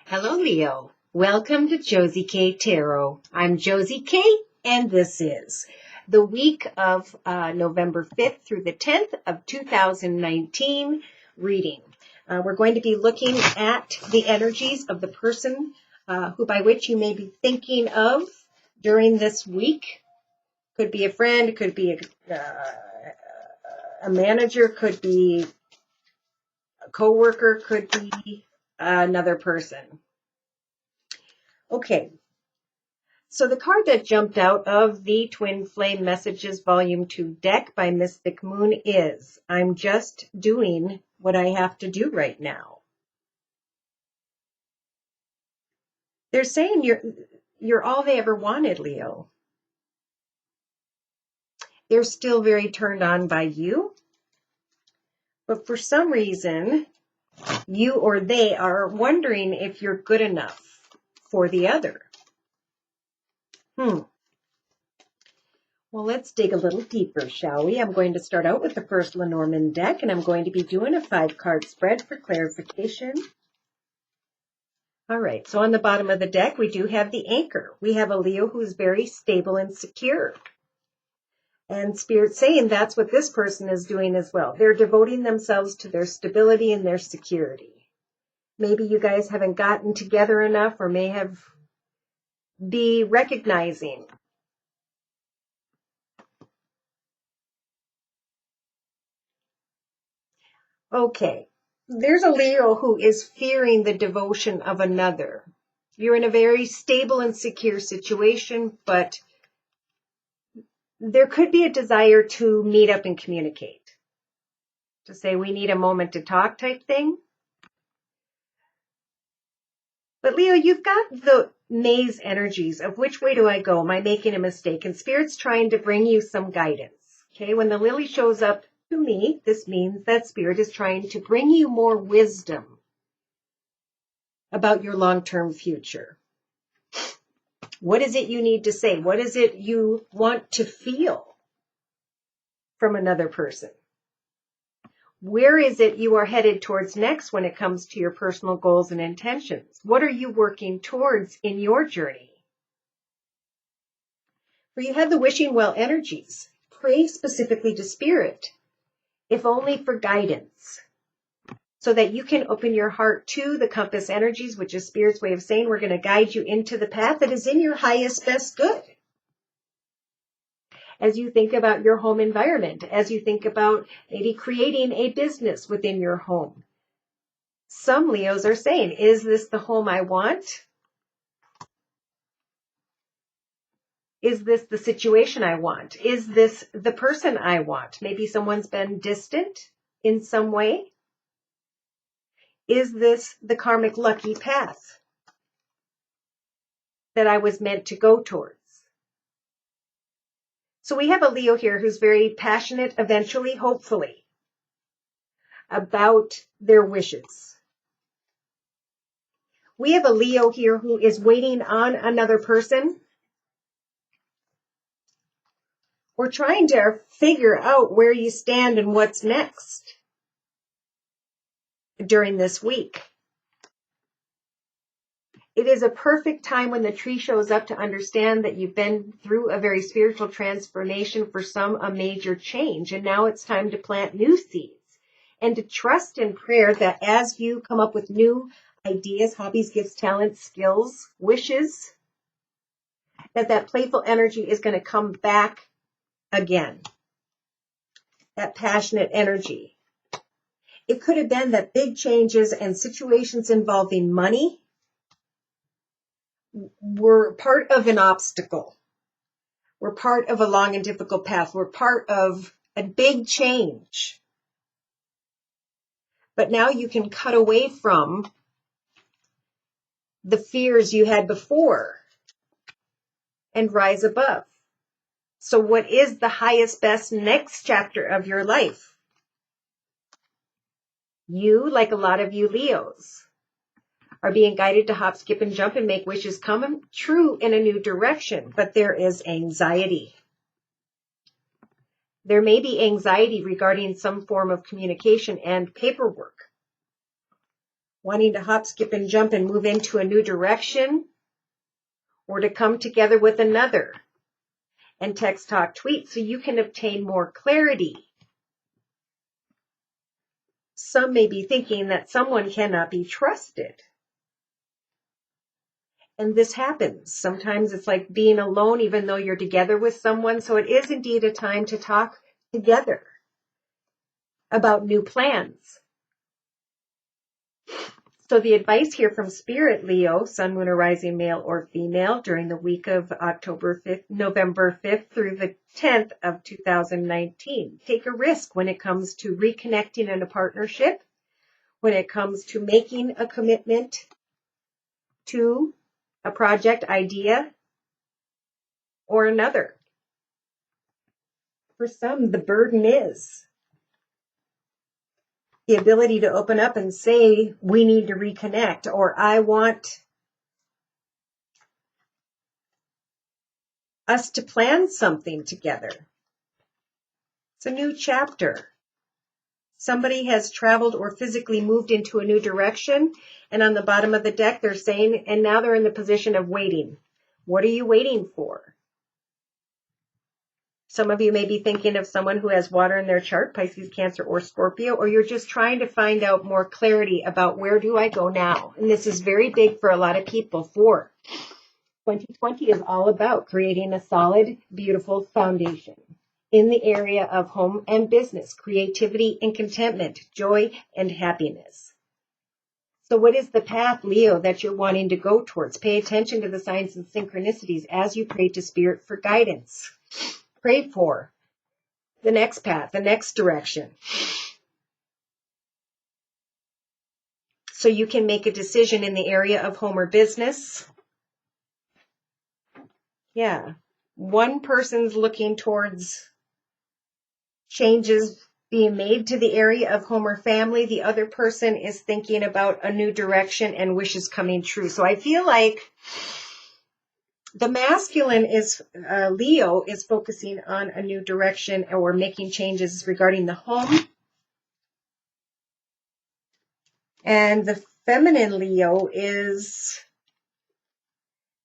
Hello, Leo. Welcome to Josie K Tarot. I'm Josie K, and this is the week of November 5th through the 10th of 2019 reading. We're going to be looking at the energies of the person who by which you may be thinking of during this week. Could be a friend, could be a manager, could be a coworker, could be another person. Okay, so the card that jumped out of the Twin Flame Messages Volume 2 deck by Mystic Moon is, I'm just doing what I have to do right now. They're saying you're all they ever wanted, Leo. They're still very turned on by you, but for some reason, you or they are wondering if you're good enough for the other. Well, let's dig a little deeper, shall we? I'm going to start out with the first Lenormand deck, and I'm going to be doing a 5-card spread for clarification. All right, so on the bottom of the deck, we do have the anchor. We have a Leo who's very stable and secure. And Spirit's saying that's what this person is doing as well. They're devoting themselves to their stability and their security. Maybe you guys haven't gotten together enough or may have be recognizing. Okay, there's a Leo who is fearing the devotion of another. You're in a very stable and secure situation, but there could be a desire to meet up and communicate. To say we need a moment to talk type thing. But Leo, you've got the maze energies of which way do I go? Am I making a mistake? And Spirit's trying to bring you some guidance. Okay, when the lily shows up to me, this means that Spirit is trying to bring you more wisdom about your long-term future. What is it you need to say? What is it you want to feel from another person? Where is it you are headed towards next when it comes to your personal goals and intentions? What are you working towards in your journey? For you have the wishing well energies. Pray specifically to Spirit, if only for guidance, so that you can open your heart to the compass energies, which is Spirit's way of saying we're going to guide you into the path that is in your highest, best good. As you think about your home environment, as you think about maybe creating a business within your home. Some Leos are saying, is this the home I want? Is this the situation I want? Is this the person I want? Maybe someone's been distant in some way. Is this the karmic lucky path that I was meant to go towards? So we have a Leo here who's very passionate, eventually, hopefully, about their wishes. We have a Leo here who is waiting on another person or trying to figure out where you stand and what's next during this week. It is a perfect time when the tree shows up to understand that you've been through a very spiritual transformation, for some a major change, and now it's time to plant new seeds and to trust in prayer that as you come up with new ideas, hobbies, gifts, talents, skills, wishes, that playful energy is going to come back again. That passionate energy. It could have been that big changes and situations involving money were part of an obstacle. We're part of a long and difficult path. We're part of a big change. But now you can cut away from the fears you had before and rise above. So what is the highest, best next chapter of your life? You, like a lot of you Leos, are being guided to hop, skip, and jump and make wishes come true in a new direction. But there is anxiety. There may be anxiety regarding some form of communication and paperwork. wanting to hop, skip, and jump and move into a new direction, or to come together with another and text, talk, tweet so you can obtain more clarity. Some may be thinking that someone cannot be trusted. And this happens. Sometimes it's like being alone even though you're together with someone. So it is indeed a time to talk together about new plans. So the advice here from Spirit, Leo, Sun, Moon, or Rising, male or female, during the week of November 5th through the 10th of 2019. Take a risk when it comes to reconnecting in a partnership, when it comes to making a commitment to a project, idea, or another. For some, the burden is the ability to open up and say, we need to reconnect, or I want us to plan something together. It's a new chapter. Somebody has traveled or physically moved into a new direction, and on the bottom of the deck, they're saying, and now they're in the position of waiting. What are you waiting for? Some of you may be thinking of someone who has water in their chart, Pisces, Cancer, or Scorpio, or you're just trying to find out more clarity about where do I go now? And this is very big for a lot of people. 2020 is all about creating a solid, beautiful foundation in the area of home and business, creativity and contentment, joy and happiness. So what is the path, Leo, that you're wanting to go towards? Pay attention to the signs and synchronicities as you pray to Spirit for guidance. Pray for the next path, the next direction. So you can make a decision in the area of home or business. Yeah. One person's looking towards changes being made to the area of home or family. The other person is thinking about a new direction and wishes coming true. So I feel like the masculine is, Leo, is focusing on a new direction or making changes regarding the home. And the feminine Leo is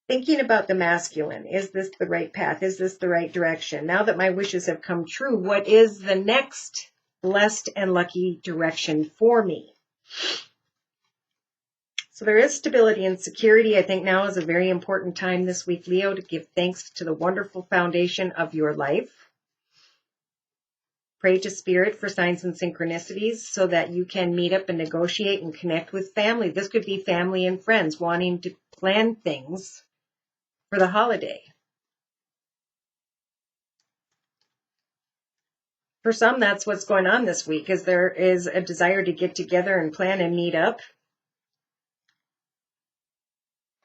thinking about the masculine. Is this the right path? Is this the right direction? Now that my wishes have come true, what is the next blessed and lucky direction for me? So there is stability and security. I think now is a very important time this week, Leo, to give thanks to the wonderful foundation of your life. Pray to Spirit for signs and synchronicities so that you can meet up and negotiate and connect with family. This could be family and friends wanting to plan things for the holiday. For some, that's what's going on this week, is there is a desire to get together and plan and meet up.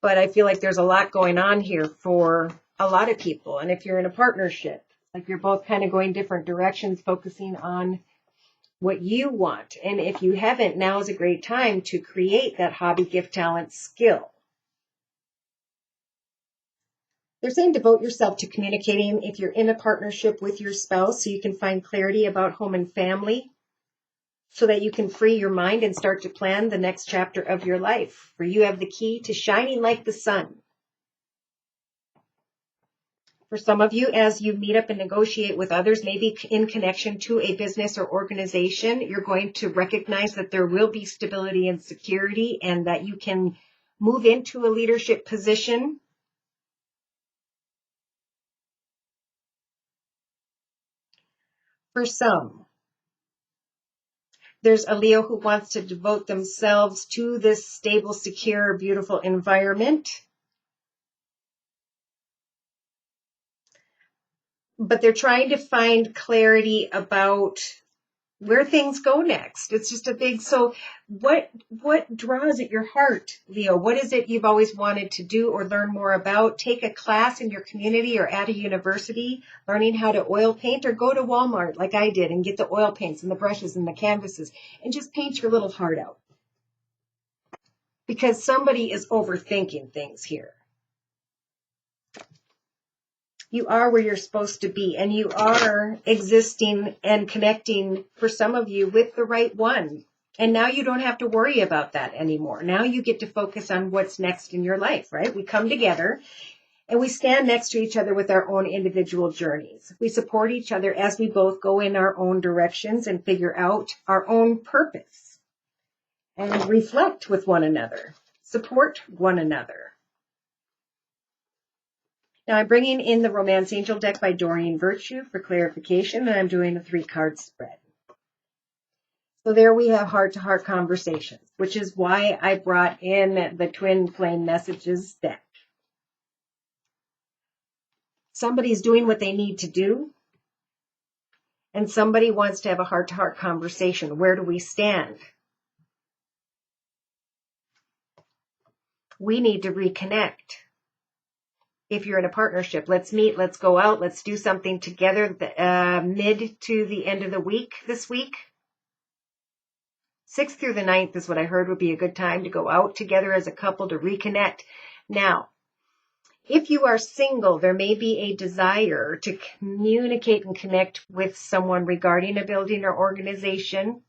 But I feel like there's a lot going on here for a lot of people. And if you're in a partnership, like you're both kind of going different directions, focusing on what you want. And if you haven't, now is a great time to create that hobby, gift, talent, skill. They're saying devote yourself to communicating if you're in a partnership with your spouse so you can find clarity about home and family, so that you can free your mind and start to plan the next chapter of your life, for you have the key to shining like the sun. For some of you, as you meet up and negotiate with others, maybe in connection to a business or organization, you're going to recognize that there will be stability and security and that you can move into a leadership position. For some, there's a Leo who wants to devote themselves to this stable, secure, beautiful environment. But they're trying to find clarity about where things go next. It's just a big, so what draws at your heart, Leo? What is it you've always wanted to do or learn more about? Take a class in your community or at a university, learning how to oil paint, or go to Walmart like I did and get the oil paints and the brushes and the canvases and just paint your little heart out. Because somebody is overthinking things here. You are where you're supposed to be, and you are existing and connecting, for some of you, with the right one. And now you don't have to worry about that anymore. Now you get to focus on what's next in your life, right? We come together and we stand next to each other with our own individual journeys. We support each other as we both go in our own directions and figure out our own purpose and reflect with one another, support one another. Now I'm bringing in the Romance Angel deck by Doreen Virtue for clarification, and I'm doing a 3-card spread. So there we have heart-to-heart conversations, which is why I brought in the Twin Flame Messages deck. Somebody's doing what they need to do, and somebody wants to have a heart-to-heart conversation. Where do we stand? We need to reconnect. If you're in a partnership, let's meet, let's go out, let's do something together mid to the end of the week this week. 6th through the 9th is what I heard would be a good time to go out together as a couple to reconnect. Now, if you are single, there may be a desire to communicate and connect with someone regarding a building or organization,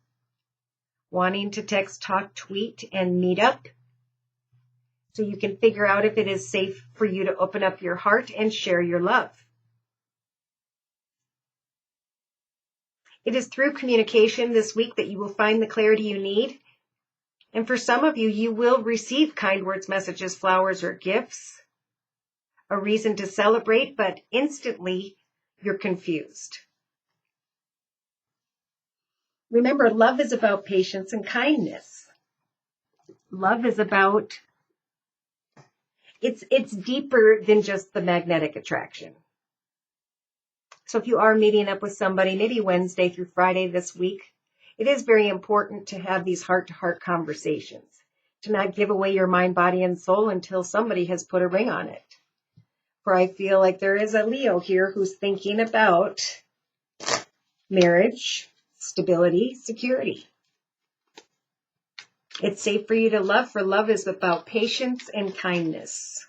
wanting to text, talk, tweet, and meet up. So you can figure out if it is safe for you to open up your heart and share your love. It is through communication this week that you will find the clarity you need. And for some of you, you will receive kind words, messages, flowers, or gifts, a reason to celebrate, but instantly you're confused. Remember, love is about patience and kindness. Love is about, it's deeper than just the magnetic attraction. So if you are meeting up with somebody, maybe Wednesday through Friday this week, it is very important to have these heart-to-heart conversations, to not give away your mind, body, and soul until somebody has put a ring on it. For I feel like there is a Leo here who's thinking about marriage, stability, security. It's safe for you to love, for love is about patience and kindness.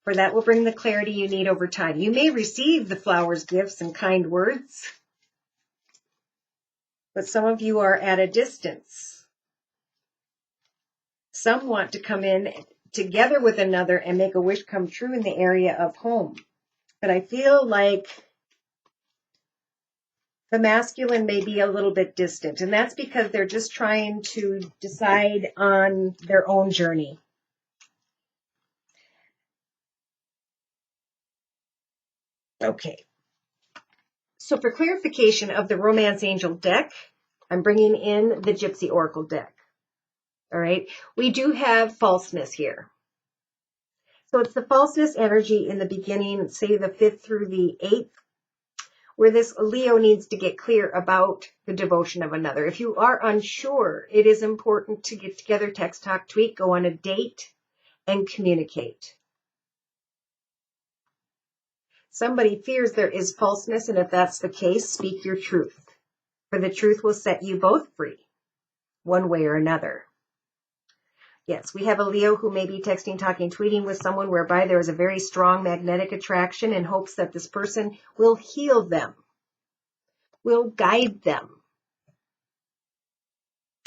For that will bring the clarity you need over time. You may receive the flowers, gifts, and kind words, but some of you are at a distance. Some want to come in together with another and make a wish come true in the area of home. But I feel like the masculine may be a little bit distant, and that's because they're just trying to decide on their own journey. Okay. So for clarification of the Romance Angel deck, I'm bringing in the Gypsy Oracle deck. All right. We do have falseness here. So it's the falseness energy in the beginning, say the 5th through the 8th, where this Leo needs to get clear about the devotion of another. If you are unsure, it is important to get together, text, talk, tweet, go on a date, and communicate. Somebody fears there is falseness, and if that's the case, speak your truth, for the truth will set you both free, one way or another. Yes, we have a Leo who may be texting, talking, tweeting with someone whereby there is a very strong magnetic attraction in hopes that this person will heal them, will guide them.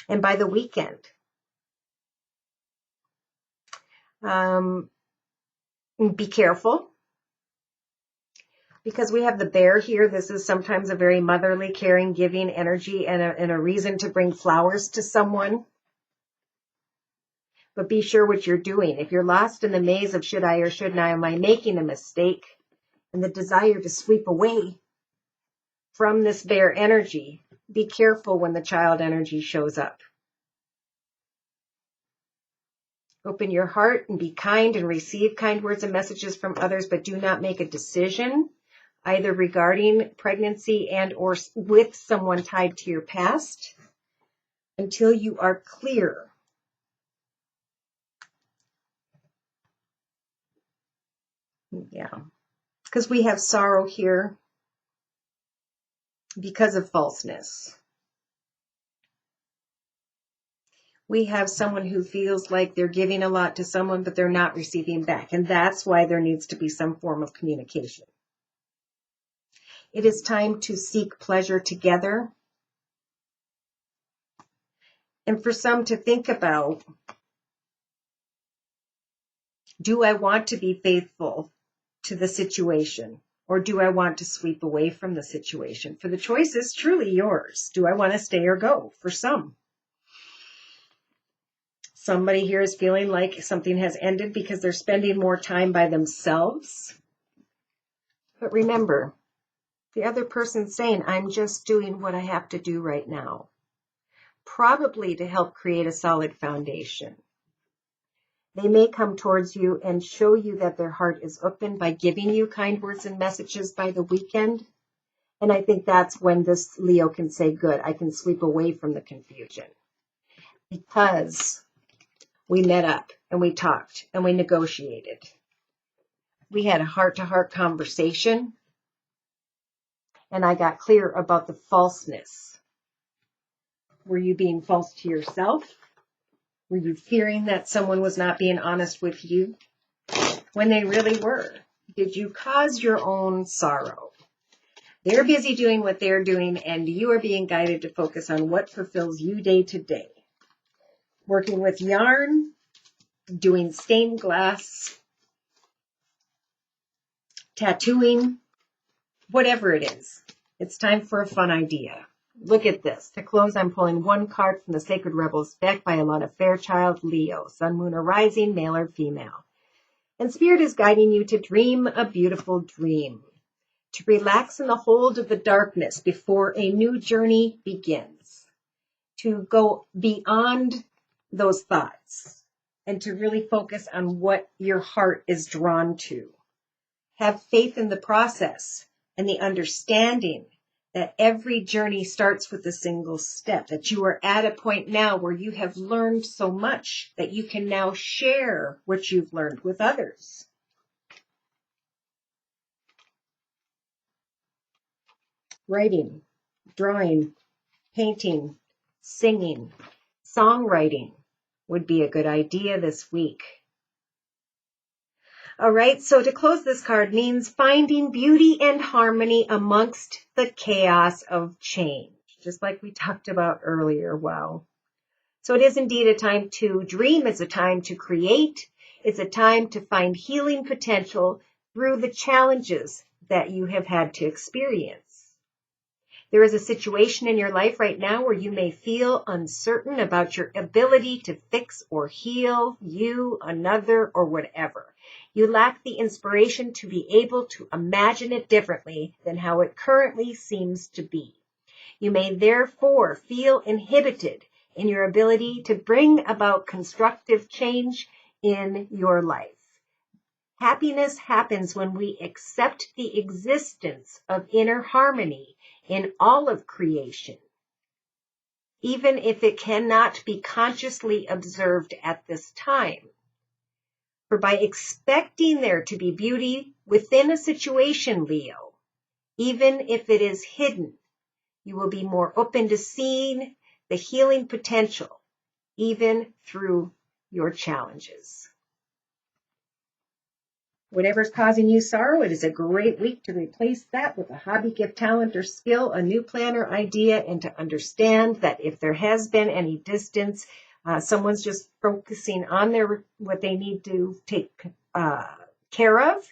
And by the weekend, be careful. Because we have the bear here, this is sometimes a very motherly, caring, giving energy and a reason to bring flowers to someone. But be sure what you're doing. If you're lost in the maze of should I or shouldn't I, am I making a mistake? And the desire to sweep away from this bear energy, be careful when the child energy shows up. Open your heart and be kind and receive kind words and messages from others, but do not make a decision either regarding pregnancy and or with someone tied to your past until you are clear. Yeah, because we have sorrow here because of falseness. We have someone who feels like they're giving a lot to someone, but they're not receiving back. And that's why there needs to be some form of communication. It is time to seek pleasure together. And for some to think about, do I want to be faithful to the situation, or do I want to sweep away from the situation? For the choice is truly yours. Do I want to stay or go? For some. Somebody here is feeling like something has ended because they're spending more time by themselves. But remember, the other person's saying, I'm just doing what I have to do right now. Probably to help create a solid foundation. They may come towards you and show you that their heart is open by giving you kind words and messages by the weekend. And I think that's when this Leo can say, good, I can sweep away from the confusion. Because we met up and we talked and we negotiated. We had a heart-to-heart conversation. And I got clear about the falseness. Were you being false to yourself? Were you fearing that someone was not being honest with you when they really were? Did you cause your own sorrow? They're busy doing what they're doing, and you are being guided to focus on what fulfills you day to day. Working with yarn, doing stained glass, tattooing, whatever it is. It's time for a fun idea. Look at this. To close, I'm pulling one card from the Sacred Rebels deck by Alana Fairchild, Leo, Sun, Moon, or Rising, male or female. And Spirit is guiding you to dream a beautiful dream, to relax in the hold of the darkness before a new journey begins, to go beyond those thoughts and to really focus on what your heart is drawn to. Have faith in the process and the understanding that every journey starts with a single step, that you are at a point now where you have learned so much that you can now share what you've learned with others. Writing, drawing, painting, singing, songwriting would be a good idea this week. All right, so to close, this card means finding beauty and harmony amongst the chaos of change, just like we talked about earlier. Wow. So it is indeed a time to dream. It's a time to create. It's a time to find healing potential through the challenges that you have had to experience. There is a situation in your life right now where you may feel uncertain about your ability to fix or heal you, another, or whatever. You lack the inspiration to be able to imagine it differently than how it currently seems to be. You may therefore feel inhibited in your ability to bring about constructive change in your life. Happiness happens when we accept the existence of inner harmony in all of creation, even if it cannot be consciously observed at this time. For by expecting there to be beauty within a situation, Leo, even if it is hidden, you will be more open to seeing the healing potential, even through your challenges. Whatever's causing you sorrow, it is a great week to replace that with a hobby, gift, talent, or skill, a new plan or idea, and to understand that if there has been any distance, someone's just focusing on what they need to take care of,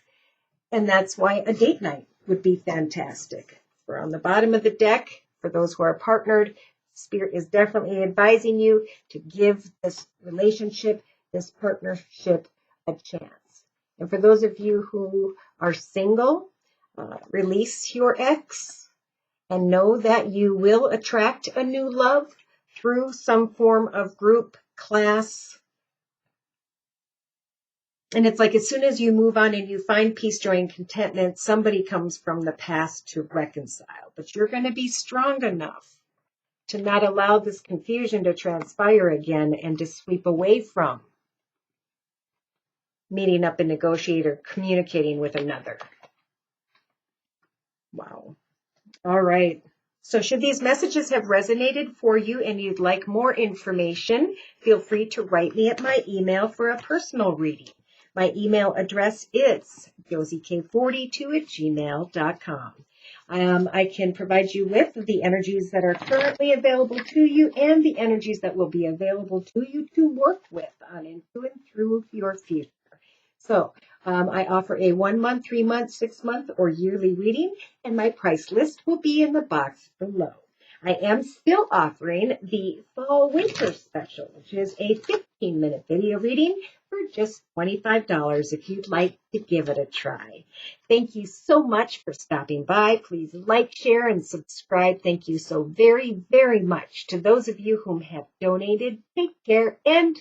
and that's why a date night would be fantastic. We're on the bottom of the deck. For those who are partnered, Spirit is definitely advising you to give this relationship, this partnership, a chance. And for those of you who are single, release your ex and know that you will attract a new love through some form of group, class. And it's like as soon as you move on and you find peace, joy, and contentment, somebody comes from the past to reconcile. But you're going to be strong enough to not allow this confusion to transpire again and to sweep away from meeting up and negotiate or communicating with another. Wow. All right. So should these messages have resonated for you and you'd like more information, feel free to write me at my email for a personal reading. My email address is josiek42@gmail.com. I can provide you with the energies that are currently available to you and the energies that will be available to you to work with on into and through your future. So I offer a 1 month, 3 month, 6 month, or yearly reading, and my price list will be in the box below. I am still offering the fall winter special, which is a 15-minute video reading for just $25 if you'd like to give it a try. Thank you so much for stopping by. Please like, share, and subscribe. Thank you so very, very much to those of you whom have donated. Take care and